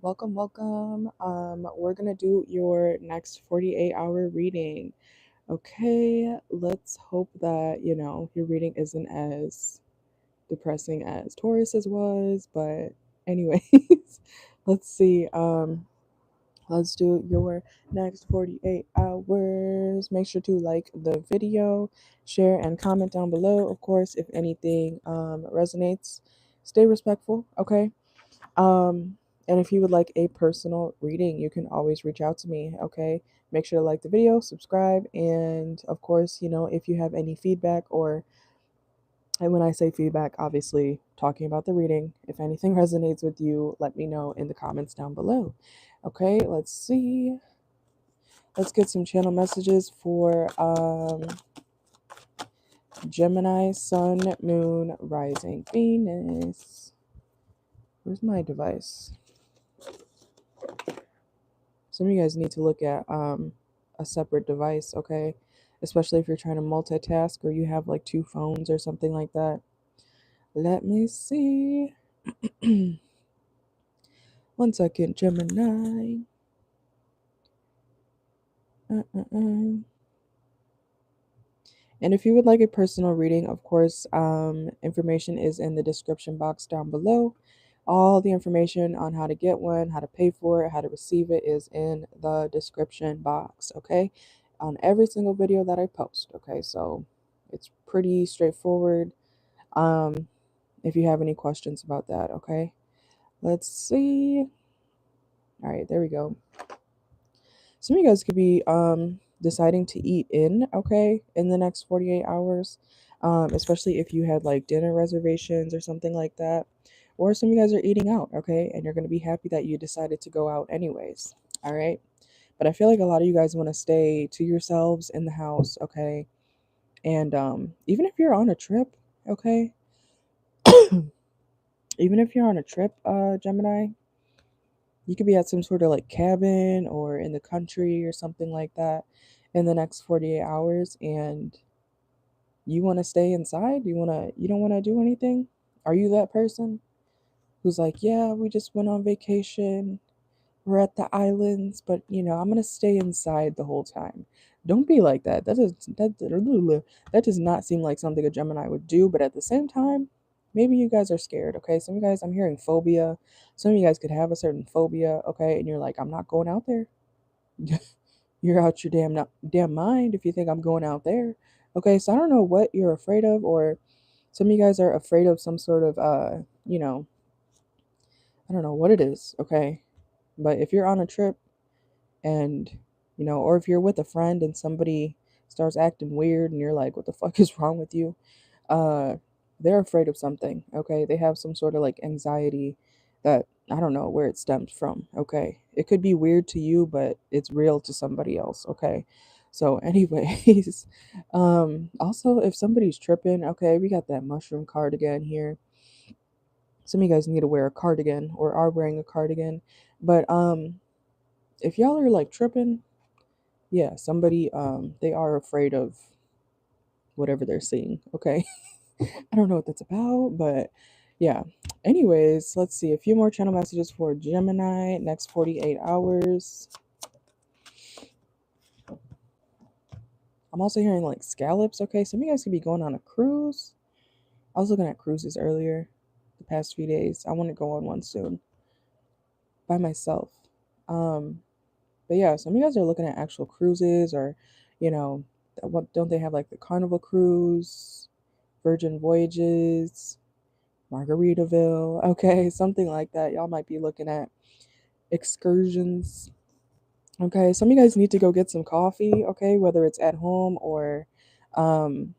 welcome, welcome. We're gonna do your next 48-hour reading. Okay, let's hope that, your reading isn't as depressing as Taurus's was, but anyways, let's see. Let's do your next 48 hours. Make sure to like the video, share, and comment down below. Of course, if anything resonates, stay respectful, okay? And if you would like a personal reading, you can always reach out to me, okay? Make sure to like the video, subscribe, and of course, if you have any feedback and when I say feedback, obviously talking about the reading, if anything resonates with you, let me know in the comments down below. Okay, let's see. Let's get some channel messages for Gemini, Sun, Moon, Rising, Venus. Where's my device? Some of you guys need to look at a separate device, okay? Especially if you're trying to multitask or you have like two phones or something like that. Let me see. 1 second, Gemini. And if you would like a personal reading, of course, information is in the description box down below. All the information on how to get one, how to pay for it, how to receive it is in the description box, okay? On every single video that I post, okay? So it's pretty straightforward. Um, if you have any questions about that, okay? Let's see. All right, there we go. Some of you guys could be deciding to eat in, okay, in the next 48 hours, especially if you had like dinner reservations or something like that. Or some of you guys are eating out, okay, and you're going to be happy that you decided to go out anyways, all right? But I feel like a lot of you guys want to stay to yourselves in the house, okay? And even if you're on a trip, okay, even if you're on a trip, Gemini, you could be at some sort of like cabin or in the country or something like that in the next 48 hours and you want to stay inside? You don't want to do anything? Are you that person who's like, "Yeah, we just went on vacation. We're at the islands, but I'm going to stay inside the whole time." Don't be like that. That does not seem like something a Gemini would do, but at the same time, maybe you guys are scared, okay? Some of you guys, I'm hearing phobia. Some of you guys could have a certain phobia, okay? And you're like, "I'm not going out there." You're out your damn mind if you think I'm going out there. Okay, so I don't know what you're afraid of, or some of you guys are afraid of some sort of I don't know what it is, okay? But if you're on a trip and or if you're with a friend and somebody starts acting weird and you're like, "What the fuck is wrong with you?" uh they're afraid of something, okay? They have some sort of like anxiety that I don't know where it stems from, okay? It could be weird to you, but it's real to somebody else, okay? So anyways, also if somebody's tripping, okay, we got that mushroom cardigan here. Some of you guys need to wear a cardigan or are wearing a cardigan, but if y'all are like tripping, yeah, somebody they are afraid of whatever they're seeing, okay? I don't know what that's about, but yeah. Anyways, let's see a few more channel messages for Gemini next 48 hours. I'm also hearing like scallops, okay? Some of you guys could be going on a cruise. I was looking at cruises earlier the past few days. I want to go on one soon by myself. Um, but yeah, some of you guys are looking at actual cruises or, what don't they have like the Carnival cruise, Virgin Voyages, Margaritaville, okay, something like that. Y'all might be looking at excursions. Okay, some of you guys need to go get some coffee, okay, whether it's at home or um,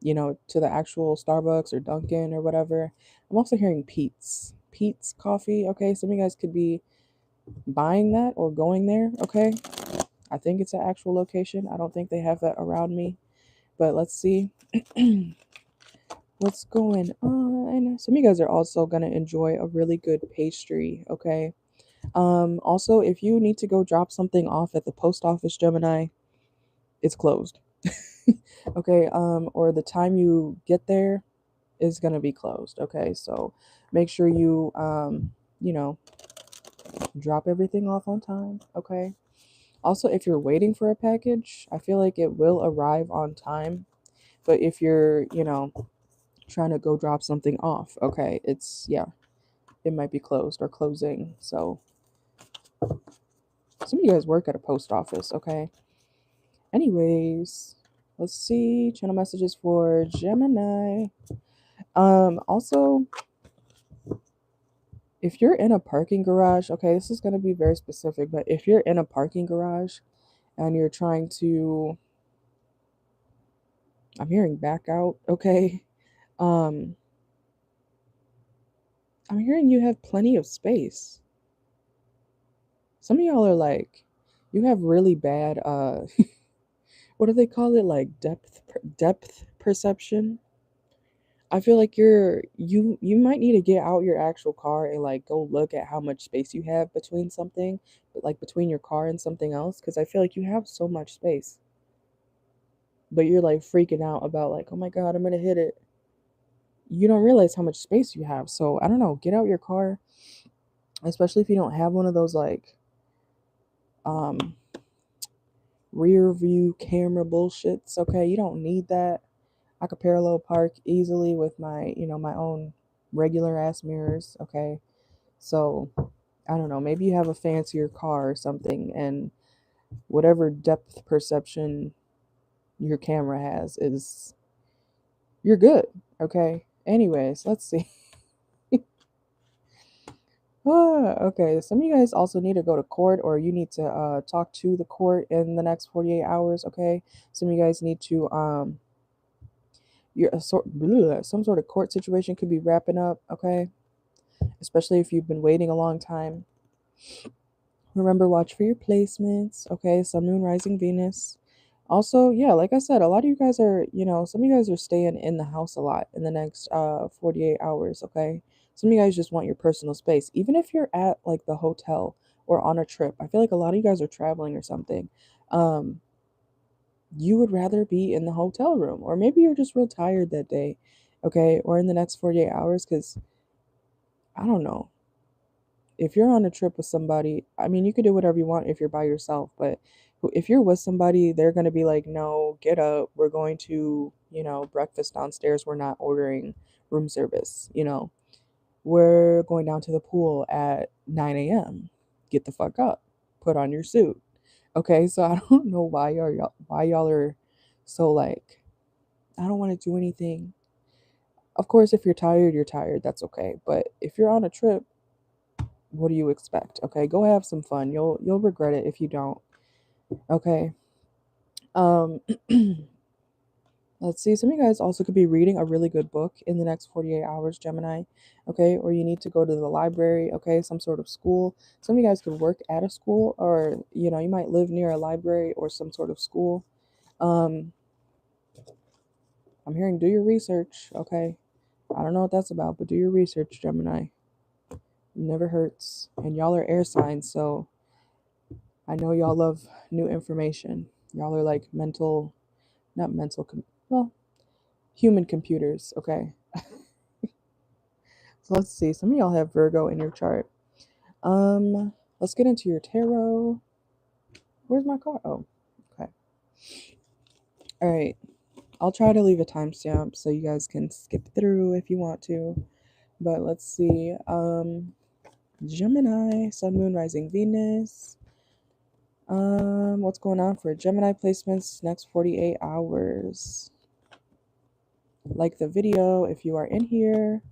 to the actual Starbucks or Dunkin' or whatever. I'm also hearing Pete's. Pete's coffee, okay? Some of you guys could be buying that or going there, okay? I think it's an actual location. I don't think they have that around me. But let's see what's going on. Some of you guys are also going to enjoy a really good pastry, okay? Also, if you need to go drop something off at the post office, Gemini, it's closed. Okay, or the time you get there is gonna be closed. Okay, so make sure you you know Drop everything off on time, okay? Also, if you're waiting for a package, I feel like it will arrive on time. But if you're, trying to go drop something off, okay, yeah, it might be closed or closing. So some of you guys work at a post office, okay? Anyways, let's see. Channel messages for Gemini. Also, if you're in a parking garage, okay, this is going to be very specific, but if you're in a parking garage and you're trying to, I'm hearing back out, okay? Um, I'm hearing you have plenty of space. Some of y'all are like, you have really bad, what do they call it? Like depth perception. I feel like you might need to get out your actual car and like go look at how much space you have between something, but like between your car and something else, because I feel like you have so much space. But you're like freaking out about like, oh my God, I'm gonna hit it. You don't realize how much space you have. So I don't know, get out your car, especially if you don't have one of those like um rear view camera bullshits. Okay, you don't need that. I could parallel park easily with my, my own regular ass mirrors. Okay, so I don't know, maybe you have a fancier car or something, and whatever depth perception your camera has is, you're good. Okay, anyways, let's see. Okay, some of you guys also need to go to court, or you need to talk to the court in the next 48 hours. Okay, some of you guys need to some sort of court situation could be wrapping up. Okay, especially if you've been waiting a long time. Remember, watch for your placements. Okay, Sun, Moon, Rising, Venus. Also, yeah, like I said, a lot of you guys are, some of you guys are staying in the house a lot in the next 48 hours. Okay, some of you guys just want your personal space, even if you're at like the hotel or on a trip. I feel like a lot of you guys are traveling or something. Um, you would rather be in the hotel room, or maybe you're just real tired that day. Okay, or in the next 48 hours, because I don't know, if you're on a trip with somebody, I mean, you can do whatever you want if you're by yourself, but if you're with somebody, they're going to be like, no, get up. We're going to, breakfast downstairs. We're not ordering room service. We're going down to the pool at 9 a.m. Get the fuck up. Put on your suit. Okay, so I don't know why y'all are so like, I don't want to do anything. Of course, if you're tired, you're tired. That's okay. But if you're on a trip, what do you expect? Okay, go have some fun. You'll regret it if you don't. Okay. Um let's see. Some of you guys also could be reading a really good book in the next 48 hours, Gemini. Okay, or you need to go to the library, okay, some sort of school. Some of you guys could work at a school, or you might live near a library or some sort of school. Um I'm hearing do your research, okay? I don't know what that's about, but do your research, Gemini. It never hurts. And y'all are air signs, so I know y'all love new information. Y'all are like not well, human computers, okay? So let's see. Some of y'all have Virgo in your chart. Let's get into your tarot. Where's my card? Oh, okay. All right. I'll try to leave a timestamp so you guys can skip through if you want to. But let's see. Gemini, Sun, Moon, Rising, Venus. What's going on for Gemini placements next 48 hours? Like the video if you are in here.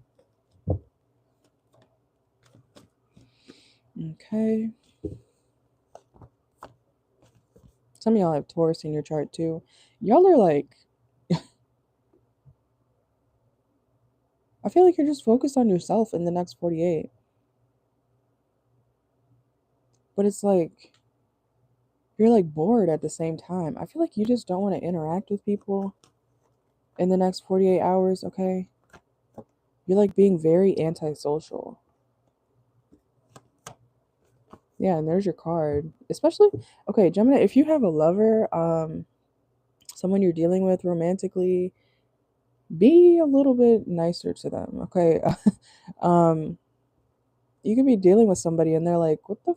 Okay. Some of y'all have Taurus in your chart too. Y'all are like, I feel like you're just focused on yourself in the next 48. But it's like, you're like bored at the same time. I feel like you just don't want to interact with people in the next 48 hours, okay? You're like being very antisocial. Yeah, and there's your card. Especially, okay, Gemini, if you have a lover, someone you're dealing with romantically, be a little bit nicer to them, okay? um You could be dealing with somebody and they're like, what the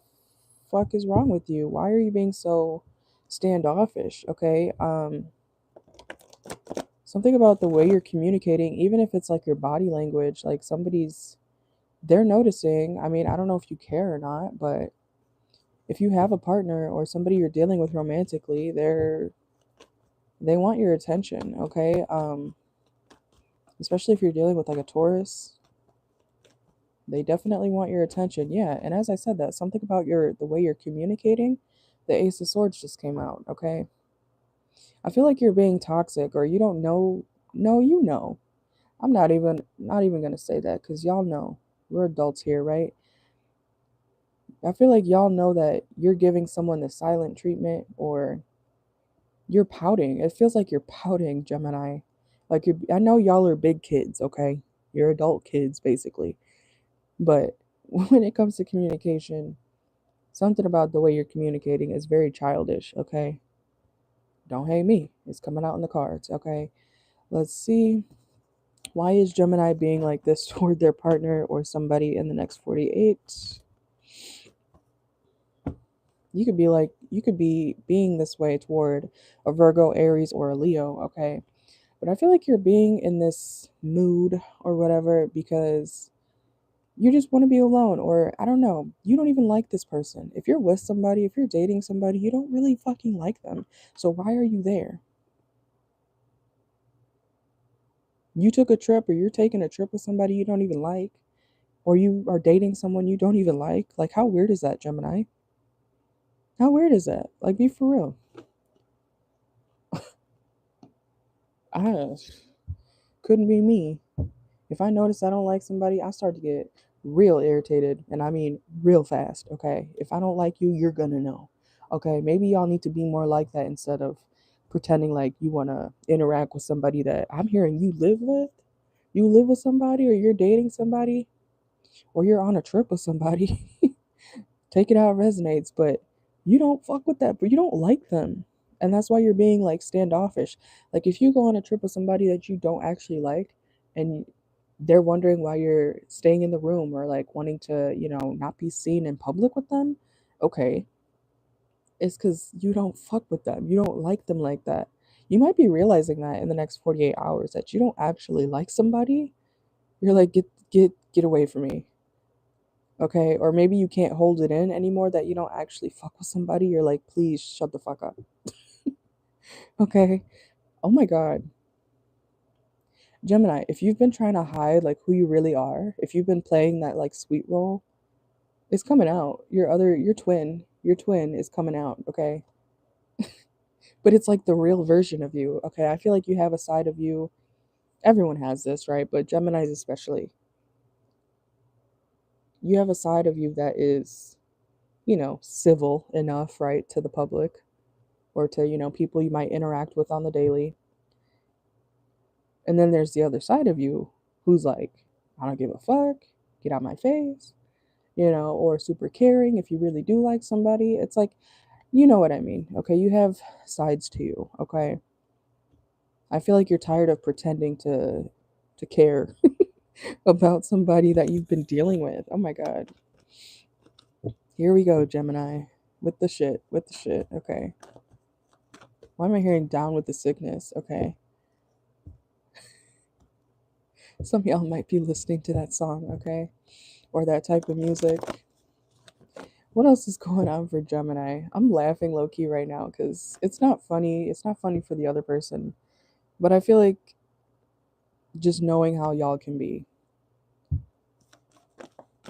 fuck is wrong with you? Why are you being so standoffish? Okay. Something about the way you're communicating, even if it's like your body language, like they're noticing. I mean, I don't know if you care or not, but if you have a partner or somebody you're dealing with romantically, they want your attention, okay? Especially if you're dealing with like a Taurus, they definitely want your attention. Yeah, and as I said, that something about the way you're communicating, the Ace of Swords just came out, okay? I feel like you're being toxic or you don't know. No, you know. I'm not even going to say that cuz y'all know. We're adults here, right? I feel like y'all know that you're giving someone the silent treatment or you're pouting. It feels like you're pouting, Gemini. Like I know y'all are big kids, okay? You're adult kids basically. But when it comes to communication, something about the way you're communicating is very childish, okay? Don't hate me. It's coming out in the cards, okay? Let's see. Why is Gemini being like this toward their partner or somebody in the next 48? You could be being this way toward a Virgo, Aries, or a Leo, okay? But I feel like you're being in this mood or whatever because you just want to be alone, or I don't know, you don't even like this person. If you're with somebody, if you're dating somebody, you don't really fucking like them. So why are you there? You took a trip or you're taking a trip with somebody you don't even like, or you are dating someone you don't even like. Like, how weird is that, Gemini? How weird is that? Like, be for real. I couldn't be me. If I notice I don't like somebody, I start to get real irritated, and I mean real fast, okay? If I don't like you, you're gonna know. Okay, maybe y'all need to be more like that instead of pretending like you want to interact with somebody that I'm hearing you live with. You live with somebody, or you're dating somebody, or you're on a trip with somebody. Take it how it resonates, but you don't fuck with that, but you don't like them. And that's why you're being like standoffish. Like if you go on a trip with somebody that you don't actually like and they're wondering why you're staying in the room or like wanting to, not be seen in public with them, okay, it's because you don't fuck with them. You don't like them like that. You might be realizing that in the next 48 hours that you don't actually like somebody. You're like, get away from me. Okay, or maybe you can't hold it in anymore that you don't actually fuck with somebody. You're like, please shut the fuck up. Okay. Oh my god. Gemini, if you've been trying to hide like who you really are, if you've been playing that like sweet role, it's coming out. Your twin is coming out, okay? But it's like the real version of you, okay? I feel like you have a side of you. Everyone has this, right? But Geminis especially. You have a side of you that is, civil enough, right, to the public or to, people you might interact with on the daily. And then there's the other side of you who's like, I don't give a fuck, get out my face, or super caring if you really do like somebody. It's like, you know what I mean. Okay, you have sides to you, okay? I feel like you're tired of pretending to care about somebody that you've been dealing with. Oh my god. Here we go, Gemini. With the shit. Okay. Why am I hearing down with the sickness? Okay. Some of y'all might be listening to that song, okay? Or that type of music. What else is going on for Gemini? I'm laughing low key right now because it's not funny. It's not funny for the other person. But I feel like just knowing how y'all can be,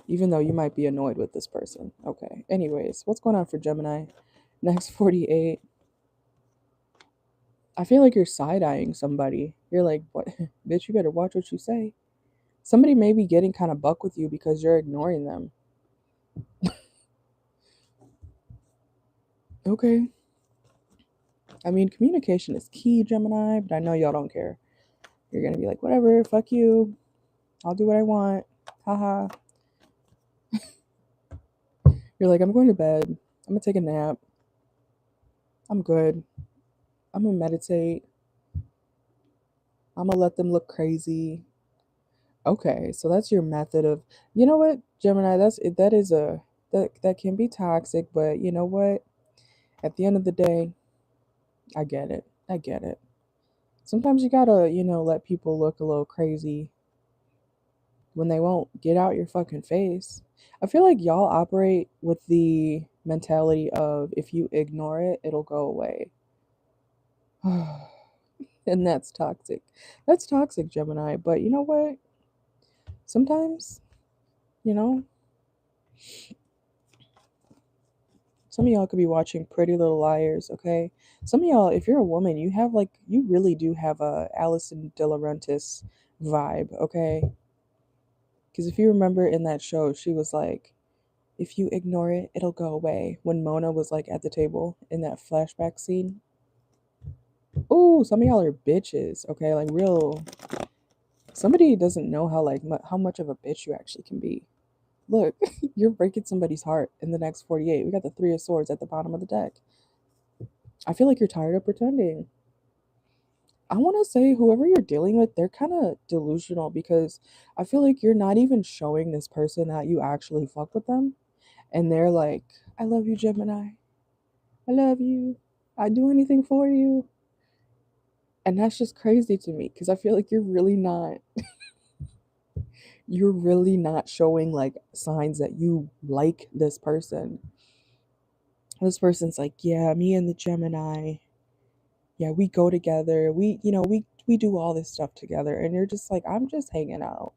even though you might be annoyed with this person. Okay. Anyways, what's going on for Gemini? Next 48. I feel like you're side eyeing somebody. You're like, what? Bitch, you better watch what you say. Somebody may be getting kind of buck with you because you're ignoring them. Okay. I mean, communication is key, Gemini, but I know y'all don't care. You're going to be like, whatever, fuck you. I'll do what I want. Haha. You're like, I'm going to bed. I'm going to take a nap. I'm good. I'm going to meditate. I'm going to let them look crazy. Okay, so that's your method of, you know what? Gemini, that can be toxic, but you know what? At the end of the day, I get it. I get it. Sometimes you gotta, let people look a little crazy when they won't get out your fucking face. I feel like y'all operate with the mentality of if you ignore it, it'll go away. And that's toxic. That's toxic, Gemini. But you know what? Sometimes, you know, some of y'all could be watching Pretty Little Liars, okay? Some of y'all, if you're a woman, you really do have a Alison De Laurentiis vibe, okay? Because if you remember in that show, she was like, if you ignore it, it'll go away. When Mona was like at the table in that flashback scene. Ooh, some of y'all are bitches, okay? Like real. Somebody doesn't know how much of a bitch you actually can be. Look, you're breaking somebody's heart in the next 48. We got the Three of Swords at the bottom of the deck. I feel like you're tired of pretending. I want to say whoever you're dealing with, they're kind of delusional because I feel like you're not even showing this person that you actually fuck with them. And they're like, I love you, Gemini. I love you. I'd do anything for you. And that's just crazy to me because I feel like you're really not showing like signs that you like this person. This person's like, yeah, me and the Gemini, yeah, we go together. We do all this stuff together. And you're just like, I'm just hanging out.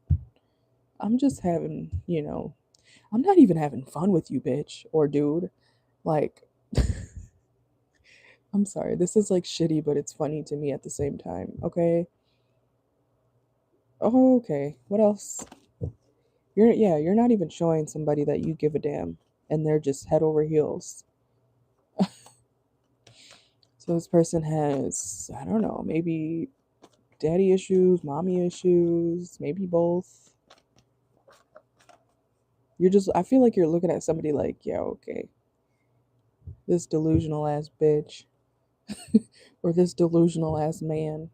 I'm just having, I'm not even having fun with you, bitch or dude. Like, I'm sorry. This is like shitty, but it's funny to me at the same time. Okay. Oh, okay. What else? You're not even showing somebody that you give a damn and they're just head over heels. So this person has, I don't know, maybe daddy issues, mommy issues, maybe both. I feel like you're looking at somebody like, yeah, okay, this delusional ass bitch or this delusional ass man.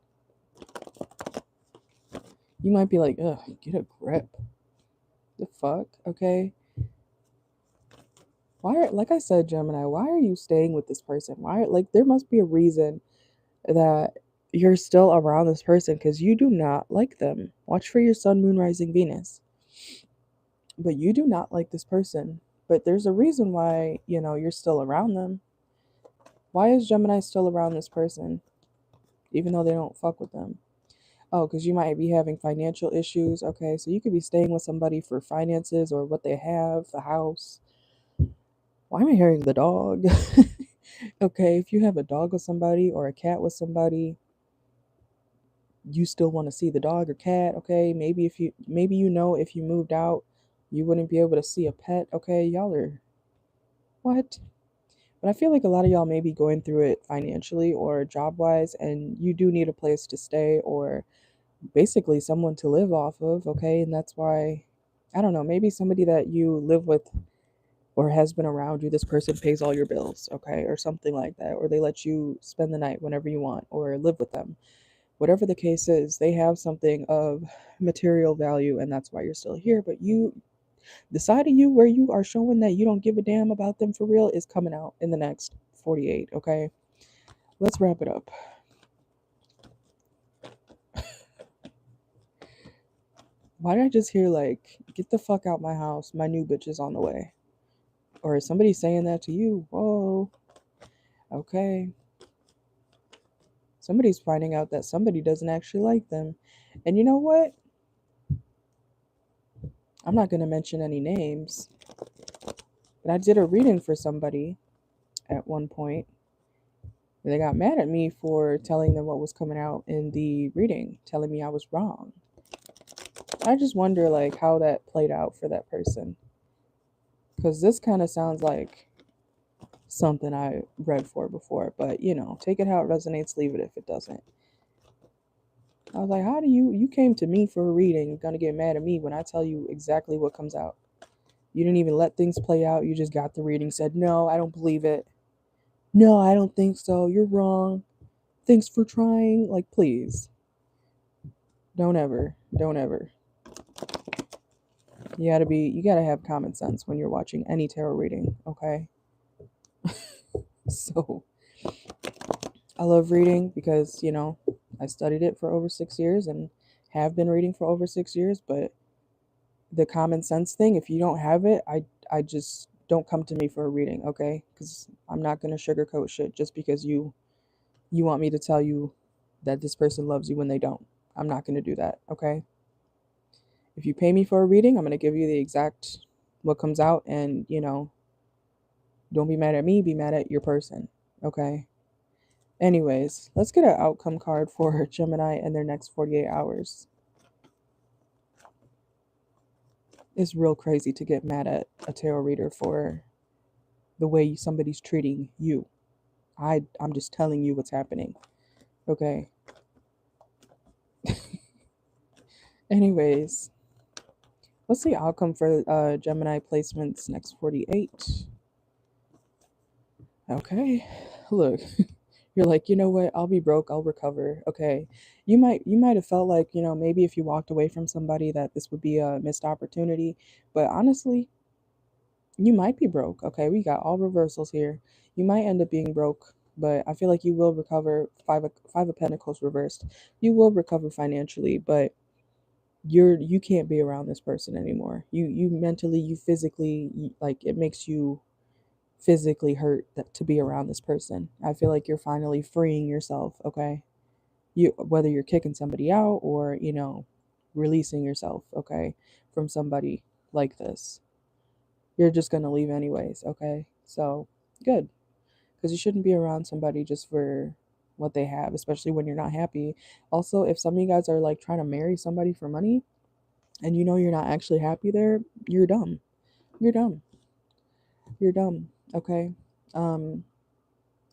You might be like, ugh, get a grip. The fuck, okay? Like I said, Gemini, why are you staying with this person? Like, there must be a reason that you're still around this person because you do not like them. Watch for your sun, moon, rising, Venus. But you do not like this person. But there's a reason why, you're still around them. Why is Gemini still around this person, even though they don't fuck with them? Oh, because you might be having financial issues. Okay, so you could be staying with somebody for finances or what they have, the house. Why am I hearing the dog? Okay, if you have a dog with somebody or a cat with somebody, you still want to see the dog or cat. Okay, maybe if you moved out, you wouldn't be able to see a pet. Okay, y'all are what? But I feel like a lot of y'all may be going through it financially or job wise, and you do need a place to stay or basically someone to live off of. Okay, and that's why, I don't know, maybe somebody that you live with or has been around you, this person pays all your bills, okay, or something like that, or they let you spend the night whenever you want or live with them. Whatever the case is, they have something of material value, and that's why you're still here. But the side of you where you are showing that you don't give a damn about them for real is coming out in the next 48, okay? Let's wrap it up. Why did I just hear, like, get the fuck out my house, my new bitch is on the way? Or is somebody saying that to you? Whoa. Okay. Somebody's finding out that somebody doesn't actually like them. And you know what? I'm not going to mention any names, but I did a reading for somebody at one point. They got mad at me for telling them what was coming out in the reading, telling me I was wrong. I just wonder, like, how that played out for that person. Because this kind of sounds like something I read for before, but take it how it resonates, leave it if it doesn't. I was like, how do you came to me for a reading, you're gonna get mad at me when I tell you exactly what comes out? You didn't even let things play out, you just got the reading, said, no, I don't believe it. No, I don't think so. You're wrong. Thanks for trying. Like, please. Don't ever. Don't ever. You gotta have common sense when you're watching any tarot reading, okay? So I love reading because, I studied it for over 6 years and have been reading for over 6 years, but the common sense thing, if you don't have it, I just don't come to me for a reading, okay? Because I'm not gonna sugarcoat shit just because you want me to tell you that this person loves you when they don't. I'm not gonna do that, okay? If you pay me for a reading, I'm gonna give you the exact what comes out, and don't be mad at me, be mad at your person, okay? Anyways, let's get an outcome card for Gemini and their next 48 hours. It's real crazy to get mad at a tarot reader for the way somebody's treating you. I'm just telling you what's happening. Okay. Anyways, what's the outcome for Gemini placements next 48? Okay. Look, you're like, you know what? I'll be broke. I'll recover. Okay. You might have felt like, maybe if you walked away from somebody that this would be a missed opportunity, but honestly, you might be broke. Okay, we got all reversals here. You might end up being broke, but I feel like you will recover. Five of Pentacles reversed. You will recover financially, but you can't be around this person anymore. You mentally, you physically, like it makes you physically hurt to be around this person. I feel like you're finally freeing yourself. Okay, whether you're kicking somebody out or releasing yourself. Okay, from somebody like this. You're just going to leave anyways, okay? So, good. Because you shouldn't be around somebody just for what they have, especially when you're not happy. Also, if some of you guys are like trying to marry somebody for money and you're not actually happy there, you're dumb. You're dumb. You're dumb, okay? Um,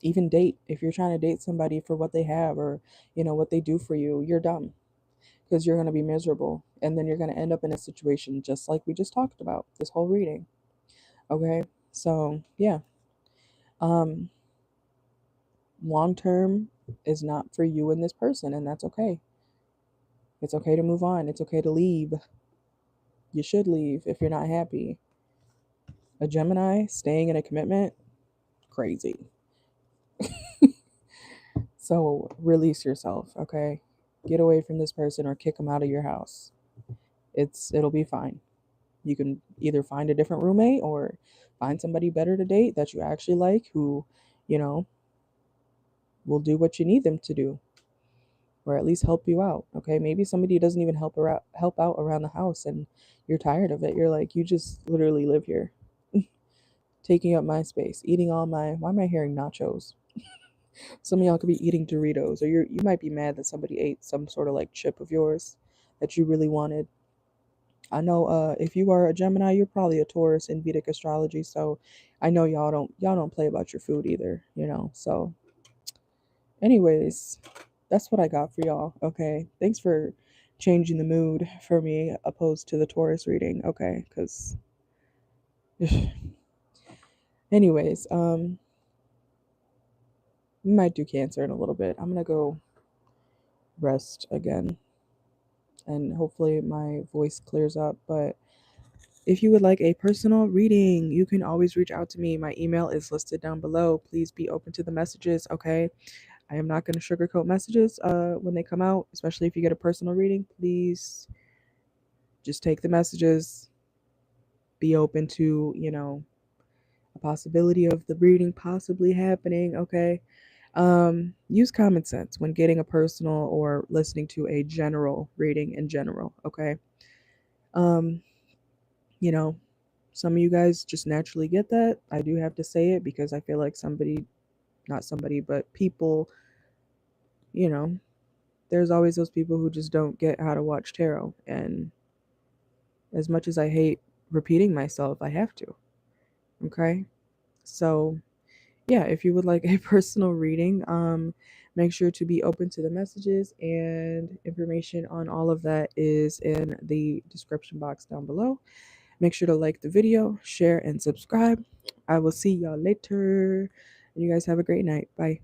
Even date. If you're trying to date somebody for what they have or, what they do for you, you're dumb because you're going to be miserable. And then you're going to end up in a situation just like we just talked about this whole reading, okay? So, yeah. Um, Long term is not for you and this person, and that's okay. It's okay to move on. It's okay to leave. You should leave if you're not happy. A Gemini staying in a commitment, crazy. So release yourself, okay? Get away from this person or kick them out of your house. It'll be fine. You can either find a different roommate or find somebody better to date that you actually like who, you know, will do what you need them to do, or at least help you out. Okay, maybe somebody doesn't even help out around the house, and you're tired of it. You're like, you just literally live here, taking up my space, eating all my. Why am I hearing nachos? Some of y'all could be eating Doritos, or you might be mad that somebody ate some sort of like chip of yours that you really wanted. I know if you are a Gemini, you're probably a Taurus in Vedic astrology, so I know y'all don't play about your food either. So anyways, that's what I got for y'all. Okay. Thanks for changing the mood for me opposed to the Taurus reading. Okay. Because, anyways, we might do Cancer in a little bit. I'm going to go rest again and hopefully my voice clears up. But if you would like a personal reading, you can always reach out to me. My email is listed down below. Please be open to the messages. Okay. I am not going to sugarcoat messages when they come out, especially if you get a personal reading. Please just take the messages, be open to, a possibility of the reading possibly happening, okay? Use common sense when getting a personal or listening to a general reading in general, okay? Um, you know, some of you guys just naturally get that. I do have to say it because I feel like not somebody, but people, you know, there's always those people who just don't get how to watch tarot. And as much as I hate repeating myself, I have to, okay? So, yeah, if you would like a personal reading, make sure to be open to the messages, and information on all of that is in the description box down below. Make sure to like the video, share, and subscribe. I will see y'all later. And you guys have a great night. Bye.